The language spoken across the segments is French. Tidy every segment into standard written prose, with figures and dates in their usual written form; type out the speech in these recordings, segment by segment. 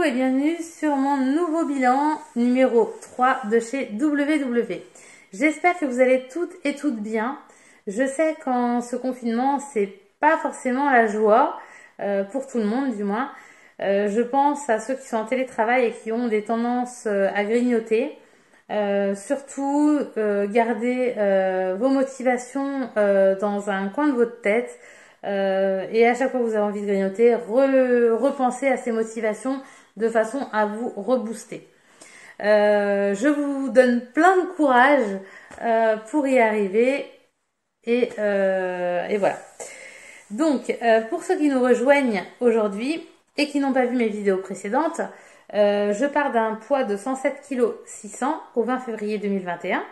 et bienvenue sur mon nouveau bilan numéro 3 de chez WW. J'espère que vous allez toutes et toutes bien. Je sais qu'en ce confinement, c'est pas forcément la joie, pour tout le monde du moins. Je pense à ceux qui sont en télétravail et qui ont des tendances à grignoter. Surtout, gardez vos motivations dans un coin de votre tête. Et à chaque fois que vous avez envie de grignoter, repensez à ces motivations de façon à vous rebooster. Je vous donne plein de courage pour y arriver et voilà. Donc, pour ceux qui nous rejoignent aujourd'hui et qui n'ont pas vu mes vidéos précédentes, je pars d'un poids de 107 kg 600 au 20 février 2021.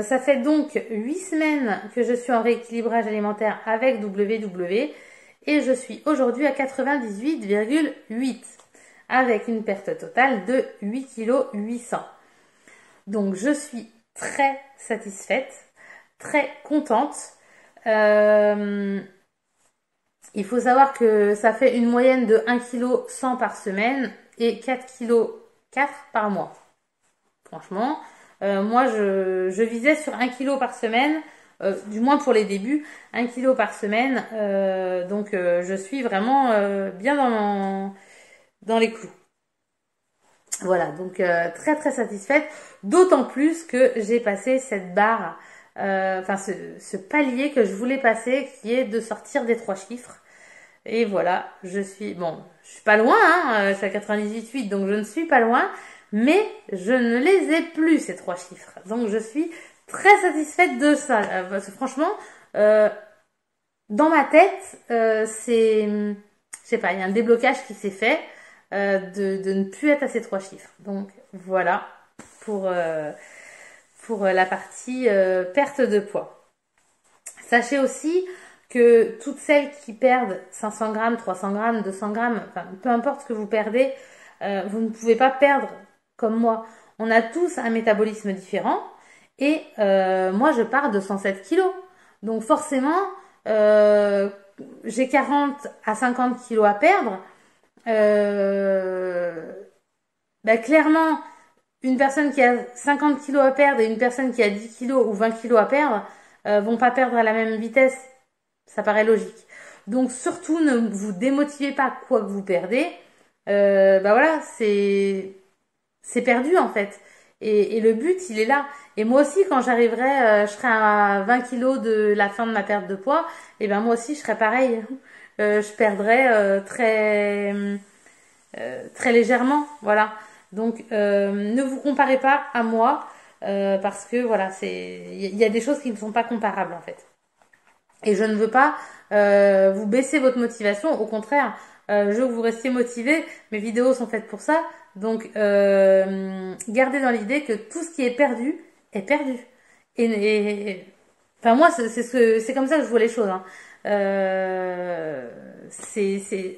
Ça fait donc 8 semaines que je suis en rééquilibrage alimentaire avec WW et je suis aujourd'hui à 98,8 avec une perte totale de 8 kg 800. Donc je suis très satisfaite, très contente. Il faut savoir que ça fait une moyenne de 1 kg 100 par semaine et 4 kg 4 par mois. Franchement, moi je visais sur 1 kg par semaine, du moins pour les débuts, 1 kg par semaine, donc je suis vraiment bien dans les clous. Voilà, donc très très satisfaite, d'autant plus que j'ai passé cette barre, enfin ce palier que je voulais passer, qui est de sortir des 3 chiffres. Et voilà, je suis pas loin, hein, je suis à 98,8, donc je ne suis pas loin, mais je ne les ai plus, ces 3 chiffres. Donc je suis très satisfaite de ça, parce que franchement, dans ma tête, je sais pas, il y a un déblocage qui s'est fait, de ne plus être à ces 3 chiffres. Donc voilà pour la partie perte de poids. Sachez aussi que toutes celles qui perdent 500 grammes, 300 grammes, 200 grammes, enfin, peu importe ce que vous perdez, vous ne pouvez pas perdre comme moi. On a tous un métabolisme différent et moi je pars de 107 kilos. Donc forcément, j'ai 40 à 50 kilos à perdre. Clairement, une personne qui a 50 kilos à perdre et une personne qui a 10 kilos ou 20 kilos à perdre vont pas perdre à la même vitesse. Ça paraît logique. Donc surtout ne vous démotivez pas quoi que vous perdez. Voilà, c'est perdu en fait. Et le but, il est là. Et moi aussi, quand j'arriverai, je serai à 20 kilos de la fin de ma perte de poids, et ben moi aussi, je serai pareil. Je perdrai très légèrement. Voilà. Donc, ne vous comparez pas à moi, parce que voilà, il y a des choses qui ne sont pas comparables en fait. Et je ne veux pas vous baisser votre motivation. Au contraire, je veux que vous restiez motivé. Mes vidéos sont faites pour ça. Donc, gardez dans l'idée que tout ce qui est perdu est perdu. Enfin, moi, c'est comme ça que je vois les choses. Hein.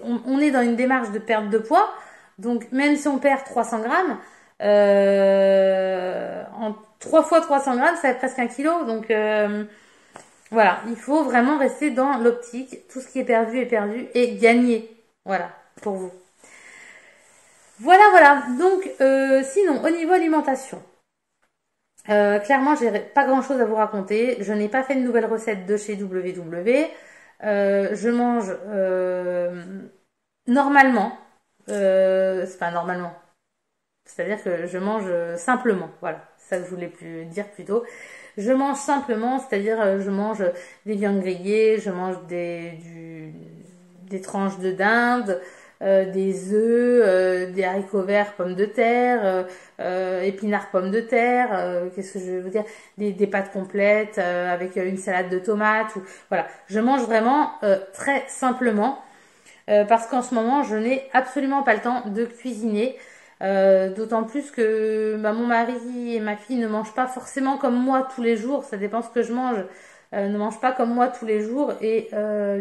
On est dans une démarche de perte de poids. Donc, même si on perd 300 grammes, en 3 fois 300 grammes, ça fait presque 1 kilo. Donc, voilà, il faut vraiment rester dans l'optique. Tout ce qui est perdu et gagner. Voilà, pour vous. Voilà. Donc, sinon, au niveau alimentation, clairement, j'ai pas grand chose à vous raconter. Je n'ai pas fait une nouvelle recette de chez WW. Je mange normalement. C'est pas normalement. C'est-à-dire que je mange simplement. Voilà, c'est ça que je voulais dire plutôt. Je mange simplement, c'est-à-dire je mange des viandes grillées, je mange des tranches de dinde, des œufs, des haricots verts, pommes de terre, épinards, pommes de terre, qu'est-ce que je veux dire, des pâtes complètes avec une salade de tomates. Voilà, je mange vraiment très simplement parce qu'en ce moment, je n'ai absolument pas le temps de cuisiner. D'autant plus que mon mari et ma fille ne mangent pas forcément comme moi tous les jours, ça dépend ce que je mange, ne mangent pas comme moi tous les jours et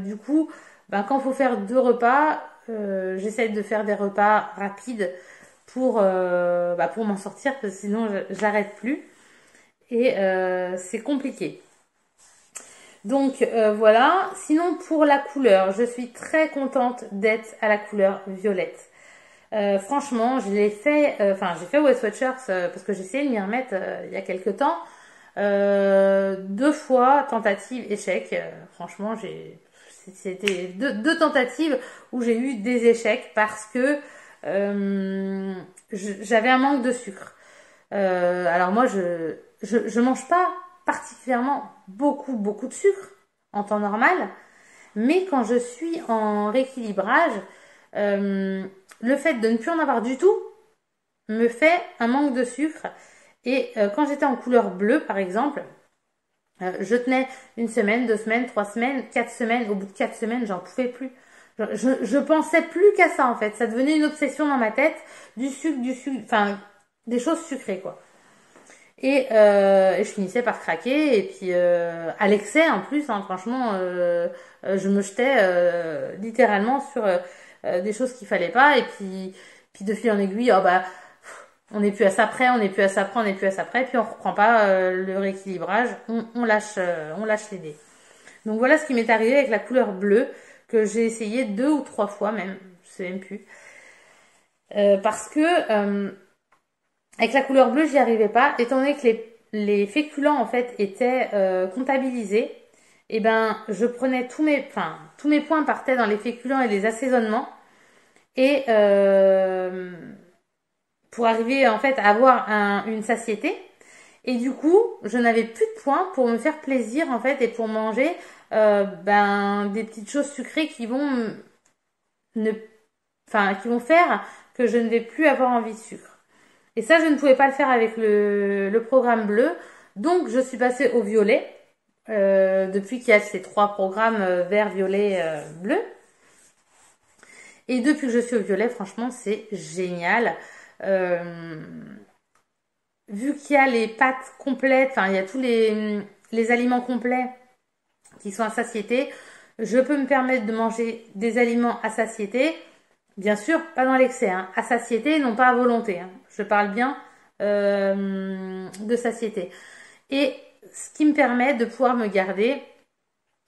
du coup quand il faut faire 2 repas, j'essaye de faire des repas rapides pour m'en sortir parce que sinon j'arrête plus et c'est compliqué. Donc voilà, sinon pour la couleur, je suis très contente d'être à la couleur violette. Franchement, je l'ai fait, enfin j'ai fait Weight Watchers parce que j'ai essayé de m'y remettre il y a quelques temps. 2 fois tentative échec. Franchement, c'était deux tentatives où j'ai eu des échecs parce que j'avais un manque de sucre. Alors moi, je mange pas particulièrement beaucoup de sucre en temps normal, mais quand je suis en rééquilibrage, euh, le fait de ne plus en avoir du tout me fait un manque de sucre. Et quand j'étais en couleur bleue, par exemple, je tenais 1 semaine, 2 semaines, 3 semaines, 4 semaines. Au bout de 4 semaines, j'en pouvais plus. Je pensais plus qu'à ça en fait. Ça devenait une obsession dans ma tête. Du sucre, enfin des choses sucrées quoi. Et je finissais par craquer. Et puis à l'excès en plus, hein, franchement, je me jetais littéralement sur des choses qu'il fallait pas. Et puis de fil en aiguille, oh bah on n'est plus à ça près, on n'est plus à ça près, on n'est plus à ça près, puis on reprend pas le rééquilibrage, on lâche les dés. Donc voilà ce qui m'est arrivé avec la couleur bleue, que j'ai essayé 2 ou 3 fois même, je sais même plus. Parce que avec la couleur bleue, j'y arrivais pas, étant donné que les féculents en fait étaient comptabilisés, et ben je prenais tous mes points partaient dans les féculents et les assaisonnements, et pour arriver en fait à avoir une satiété. Et du coup, je n'avais plus de points pour me faire plaisir en fait et pour manger des petites choses sucrées qui vont qui vont faire que je ne vais plus avoir envie de sucre. Et ça, je ne pouvais pas le faire avec le programme bleu. Donc, je suis passée au violet depuis qu'il y a ces 3 programmes vert, violet, bleu. Et depuis que je suis au violet, franchement, c'est génial. Vu qu'il y a les pâtes complètes, enfin il y a tous les aliments complets qui sont à satiété, je peux me permettre de manger des aliments à satiété, bien sûr pas dans l'excès, hein, à satiété, non pas à volonté. Hein. Je parle bien de satiété. Et ce qui me permet de pouvoir me garder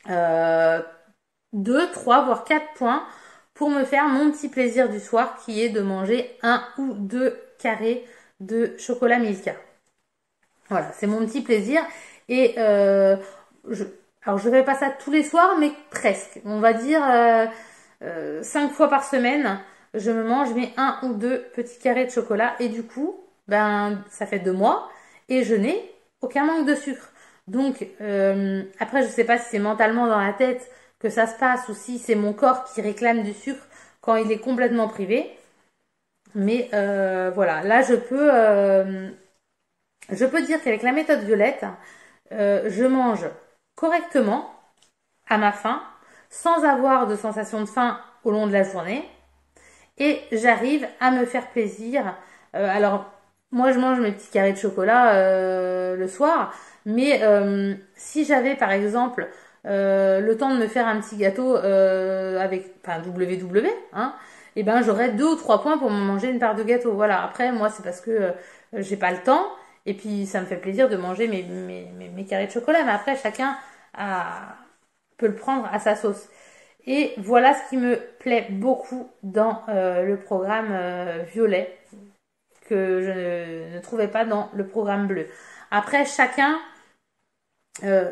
2, 3, voire 4 points pour me faire mon petit plaisir du soir qui est de manger 1 ou 2 carrés de chocolat Milka. Voilà, c'est mon petit plaisir. Et alors je fais pas ça tous les soirs, mais presque. On va dire 5 fois par semaine, je me mange mes 1 ou 2 petits carrés de chocolat. Et du coup, ça fait 2 mois et je n'ai aucun manque de sucre. Donc après, je sais pas si c'est mentalement dans la tête que ça se passe ou si c'est mon corps qui réclame du sucre quand il est complètement privé. Mais voilà, là je peux dire qu'avec la méthode violette, je mange correctement à ma faim, sans avoir de sensation de faim au long de la journée, et j'arrive à me faire plaisir. Alors moi je mange mes petits carrés de chocolat le soir, mais si j'avais par exemple le temps de me faire un petit gâteau avec WW, hein, et j'aurais 2 ou 3 points pour me manger une part de gâteau. Voilà. Après moi c'est parce que j'ai pas le temps et puis ça me fait plaisir de manger mes carrés de chocolat. Mais après chacun peut le prendre à sa sauce. Et voilà ce qui me plaît beaucoup dans le programme violet que je ne trouvais pas dans le programme bleu. Après chacun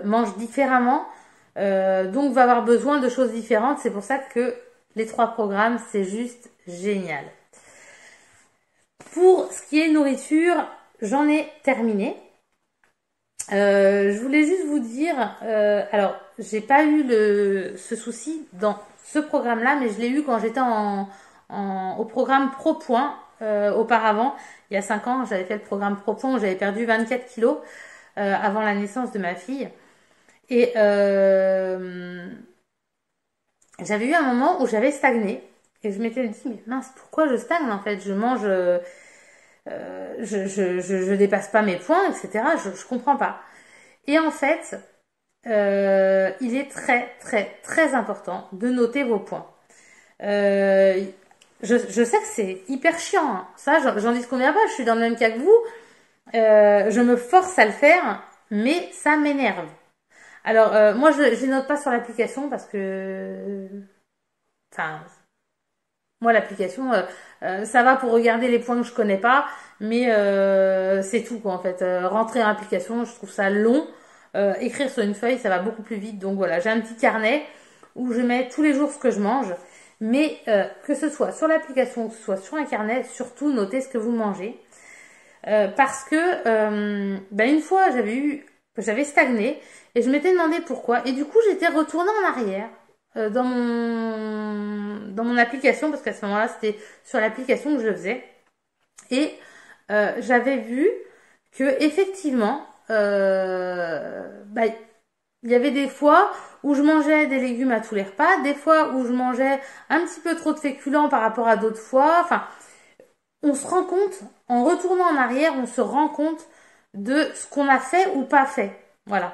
mange différemment. Donc va avoir besoin de choses différentes. C'est pour ça que les 3 programmes, c'est juste génial. Pour ce qui est nourriture, j'en ai terminé. Je voulais juste vous dire, alors j'ai pas eu ce souci dans ce programme-là, mais je l'ai eu quand j'étais au programme Pro Point auparavant. Il y a 5 ans, j'avais fait le programme Pro Point où j'avais perdu 24 kilos avant la naissance de ma fille. Et j'avais eu un moment où j'avais stagné. Et je m'étais dit, mais mince, pourquoi je stagne en fait? Je mange, je dépasse pas mes points, etc. Je comprends pas. Et en fait, il est très, très, très important de noter vos points. Je sais que c'est hyper chiant. Hein. Ça, j'en dis combien pas. Je suis dans le même cas que vous. Je me force à le faire, mais ça m'énerve. Alors, moi, je les note pas sur l'application parce que... Enfin, Moi, l'application, ça va pour regarder les points que je connais pas, mais c'est tout quoi en fait. Rentrer en application, je trouve ça long. Écrire sur une feuille, ça va beaucoup plus vite. Donc voilà, j'ai un petit carnet où je mets tous les jours ce que je mange. Mais que ce soit sur l'application, que ce soit sur un carnet, surtout notez ce que vous mangez. Parce que une fois j'avais stagné et je m'étais demandé pourquoi. Et du coup j'étais retournée en arrière dans mon application, parce qu'à ce moment-là c'était sur l'application que je le faisais. Et j'avais vu que effectivement il y avait des fois où je mangeais des légumes à tous les repas, des fois où je mangeais un petit peu trop de féculents par rapport à d'autres fois. Enfin, on se rend compte, en retournant en arrière, on se rend compte de ce qu'on a fait ou pas fait. Voilà.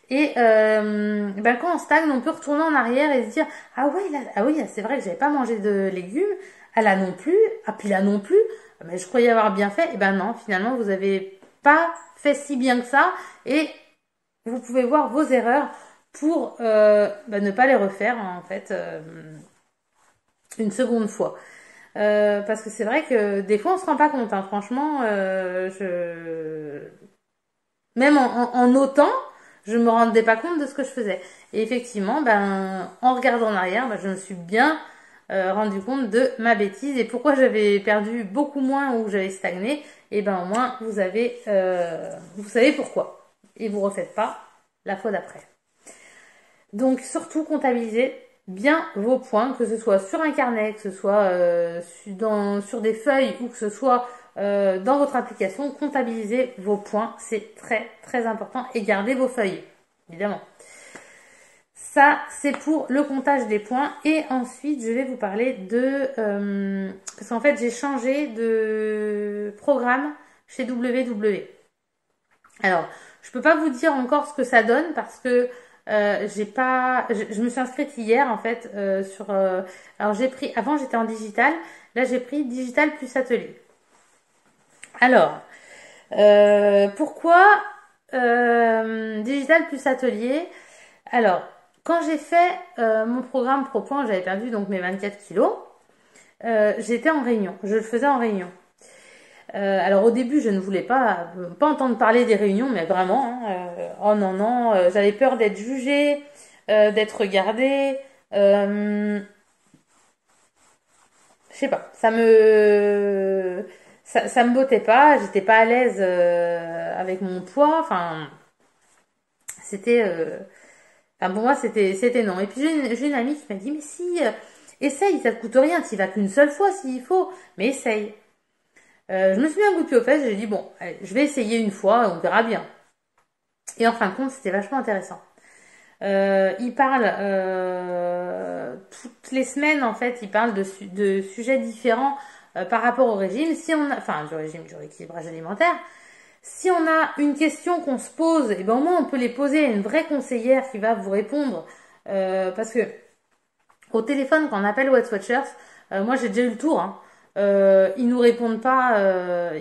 Et quand on stagne, on peut retourner en arrière et se dire ah ouais, là, ah oui, c'est vrai que j'avais pas mangé de légumes, ah là non plus, ah puis là non plus, mais je croyais avoir bien fait. Et ben non, finalement vous avez pas fait si bien que ça, et vous pouvez voir vos erreurs pour ne pas les refaire en fait une seconde fois. Parce que c'est vrai que des fois on se rend pas compte, hein. Franchement, même en notant, je me rendais pas compte de ce que je faisais. Et effectivement, en regardant en arrière, je me suis bien rendu compte de ma bêtise et pourquoi j'avais perdu beaucoup moins ou j'avais stagné. Et au moins vous savez pourquoi. Et vous refaites pas la fois d'après. Donc surtout comptabilisez bien vos points, que ce soit sur un carnet, que ce soit sur des feuilles ou que ce soit dans votre application. Comptabilisez vos points, c'est très très important, et gardez vos feuilles, évidemment. Ça, c'est pour le comptage des points. Et ensuite, je vais vous parler parce qu'en fait, j'ai changé de programme chez WW. Alors, je peux pas vous dire encore ce que ça donne parce que je me suis inscrite hier en fait alors avant j'étais en digital, là j'ai pris digital plus atelier. Alors, pourquoi digital plus atelier? Alors, quand j'ai fait mon programme ProPoint, j'avais perdu donc mes 24 kilos. J'étais en réunion, je le faisais en réunion. Alors au début, je ne voulais pas entendre parler des réunions, mais vraiment, oh non, j'avais peur d'être jugée, d'être regardée. Je sais pas, ça me bottait pas, j'étais pas à l'aise avec mon poids. Enfin, pour moi, c'était non. Et puis j'ai une amie qui m'a dit, mais si, essaye, ça te coûte rien, tu y vas qu'une seule fois s'il faut, mais essaye. Je me suis mis un coup de pied aux fesses, j'ai dit bon, allez, je vais essayer une fois, on verra bien. Et en fin de compte, c'était vachement intéressant. Il parle toutes les semaines en fait, il parle de sujets différents par rapport au régime. Du régime, du rééquilibrage alimentaire. Si on a une question qu'on se pose, et au moins on peut les poser à une vraie conseillère qui va vous répondre. Parce que au téléphone, quand on appelle What's Watchers, moi j'ai déjà eu le tour, hein. Ils nous répondent pas.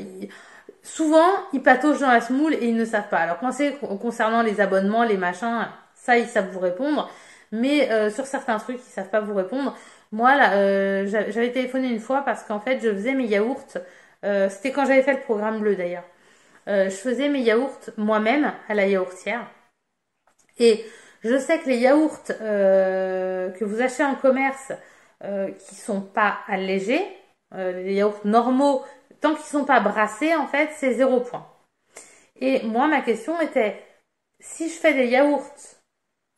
Souvent, ils pataugent dans la semoule et ils ne savent pas. Alors quand c'est concernant les abonnements, les machins, ça ils savent vous répondre. Mais sur certains trucs, ils savent pas vous répondre. Moi, là, j'avais téléphoné une fois parce qu'en fait, je faisais mes yaourts. C'était quand j'avais fait le programme bleu d'ailleurs. Je faisais mes yaourts moi-même à la yaourtière. Et je sais que les yaourts que vous achetez en commerce, qui sont pas allégés, les yaourts normaux, tant qu'ils sont pas brassés, en fait, c'est 0 point. Et moi, ma question était, si je fais des yaourts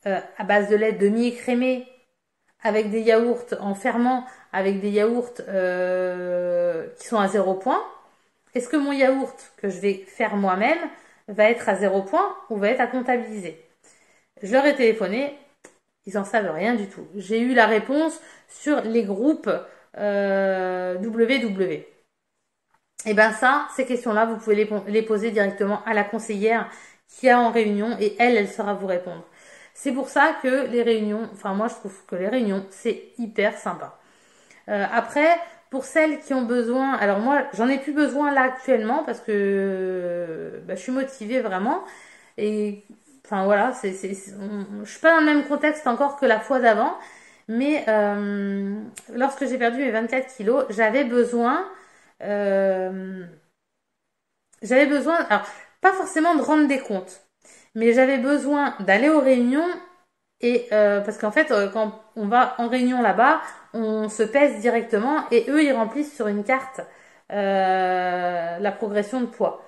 à base de lait demi-écrémé, avec des yaourts en ferment, avec des yaourts qui sont à 0 point, est-ce que mon yaourt que je vais faire moi-même va être à 0 point ou va être à comptabiliser? Je leur ai téléphoné, ils en savent rien du tout. J'ai eu la réponse sur les groupes WW. Et ça, ces questions-là, vous pouvez les poser directement à la conseillère qui est en réunion et elle saura vous répondre. C'est pour ça que les réunions, moi je trouve que les réunions, c'est hyper sympa. Après, pour celles qui ont besoin, alors moi j'en ai plus besoin là actuellement parce que je suis motivée vraiment. Et voilà, je suis pas dans le même contexte encore que la fois d'avant. Mais lorsque j'ai perdu mes 24 kilos, j'avais besoin, alors pas forcément de rendre des comptes, mais j'avais besoin d'aller aux réunions et parce qu'en fait, quand on va en réunion là-bas, on se pèse directement et eux, ils remplissent sur une carte la progression de poids.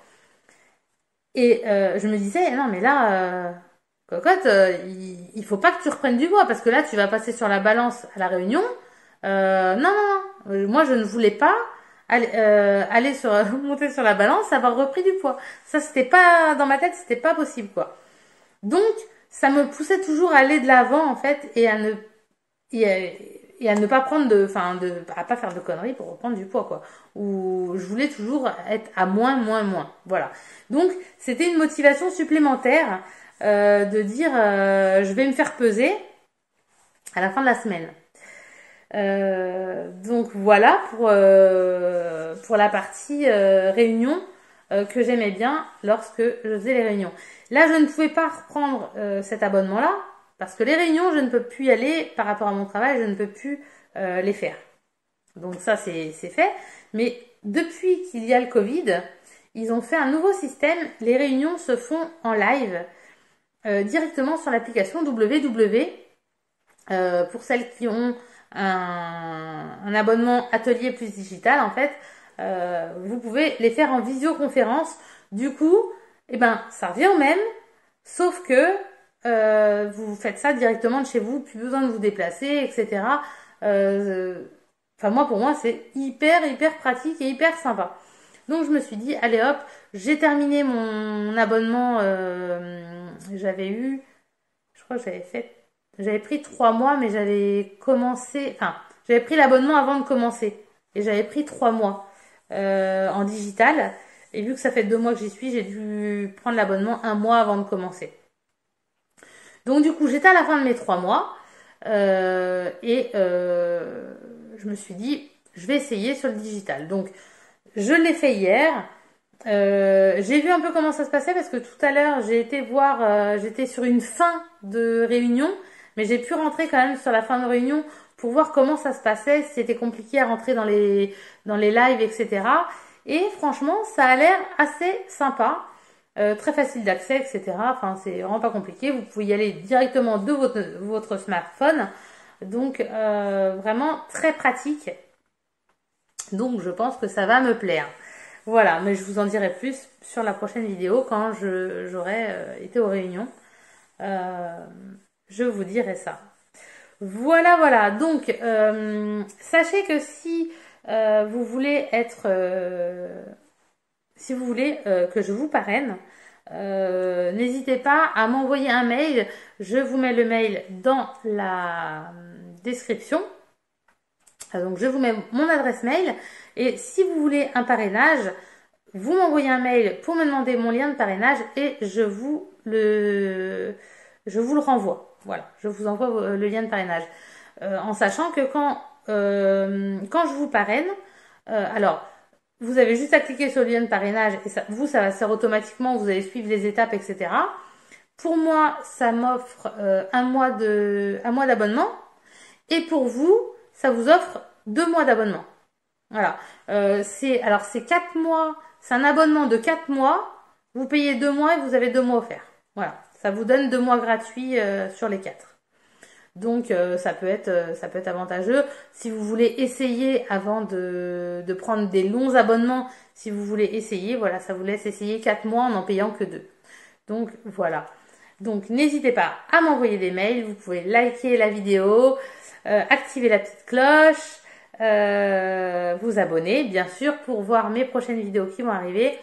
Et je me disais, non mais là, cocotte, il faut pas que tu reprennes du poids parce que là, tu vas passer sur la balance à la réunion. Non, non, non, moi je ne voulais pas aller sur monter sur la balance, avoir repris du poids. Ça, c'était pas dans ma tête, c'était pas possible quoi. Donc, ça me poussait toujours à aller de l'avant en fait et à ne pas prendre à pas faire de conneries pour reprendre du poids quoi. Ou je voulais toujours être à moins, moins, moins. Voilà. Donc, c'était une motivation supplémentaire de dire je vais me faire peser à la fin de la semaine. Donc voilà pour la partie réunion que j'aimais bien lorsque je faisais les réunions. Là, je ne pouvais pas reprendre cet abonnement-là parce que les réunions, je ne peux plus y aller par rapport à mon travail, je ne peux plus les faire. Donc ça, c'est fait. Mais depuis qu'il y a le Covid, ils ont fait un nouveau système. Les réunions se font en live directement sur l'application WW. Pour celles qui ont un abonnement atelier plus digital, en fait, vous pouvez les faire en visioconférence. Du coup, eh ben, ça revient au même, sauf que vous faites ça directement de chez vous, plus besoin de vous déplacer, etc. Enfin, pour moi, c'est hyper pratique et hyper sympa. Donc, je me suis dit, allez hop, j'ai terminé mon abonnement. Je crois que j'avais pris 3 mois, mais j'avais pris l'abonnement avant de commencer. Et j'avais pris 3 mois en digital. Et vu que ça fait 2 mois que j'y suis, j'ai dû prendre l'abonnement 1 mois avant de commencer. Donc du coup, j'étais à la fin de mes 3 mois. Et je me suis dit, je vais essayer sur le digital. Donc, je l'ai fait hier. J'ai vu un peu comment ça se passait parce que tout à l'heure j'ai été voir, j'étais sur une fin de réunion, mais j'ai pu rentrer quand même sur la fin de réunion pour voir comment ça se passait, si c'était compliqué à rentrer dans les lives, etc. Et franchement, ça a l'air assez sympa, très facile d'accès, etc. Enfin, c'est vraiment pas compliqué. Vous pouvez y aller directement de votre smartphone, donc vraiment très pratique. Donc, je pense que ça va me plaire. Voilà, mais je vous en dirai plus sur la prochaine vidéo quand j'aurai été aux réunions. Je vous dirai ça. Voilà, voilà. Donc, sachez que si vous voulez que je vous parraine, n'hésitez pas à m'envoyer un mail. Je vous mets le mail dans la description. Donc, je vous mets mon adresse mail. Et si vous voulez un parrainage, vous m'envoyez un mail pour me demander mon lien de parrainage et je vous le renvoie. Voilà, je vous envoie le lien de parrainage. En sachant que quand je vous parraine, alors, vous avez juste à cliquer sur le lien de parrainage et ça va se faire automatiquement, vous allez suivre les étapes, etc. Pour moi, ça m'offre un mois d'abonnement. Et pour vous, ça vous offre 2 mois d'abonnement. Voilà. C'est 4 mois, c'est un abonnement de 4 mois. Vous payez 2 mois et vous avez 2 mois offerts. Voilà. Ça vous donne 2 mois gratuits sur les 4. Donc ça peut être avantageux. Si vous voulez essayer avant de prendre des longs abonnements, si vous voulez essayer, voilà, ça vous laisse essayer 4 mois en n'en payant que 2. Donc voilà. Donc n'hésitez pas à m'envoyer des mails. Vous pouvez liker la vidéo, activer la petite cloche. Vous abonner bien sûr pour voir mes prochaines vidéos qui vont arriver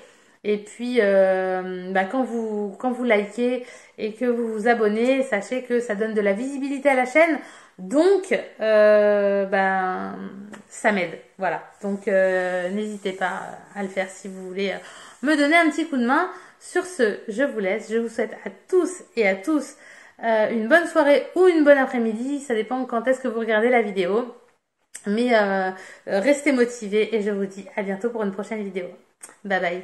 et puis quand vous likez et que vous vous abonnez, sachez que ça donne de la visibilité à la chaîne, donc ça m'aide, voilà, donc n'hésitez pas à le faire si vous voulez me donner un petit coup de main. Sur ce, je vous laisse, je vous souhaite à tous et à tous une bonne soirée ou une bonne après-midi, ça dépend quand est-ce que vous regardez la vidéo. Mais restez motivés et je vous dis à bientôt pour une prochaine vidéo. Bye bye.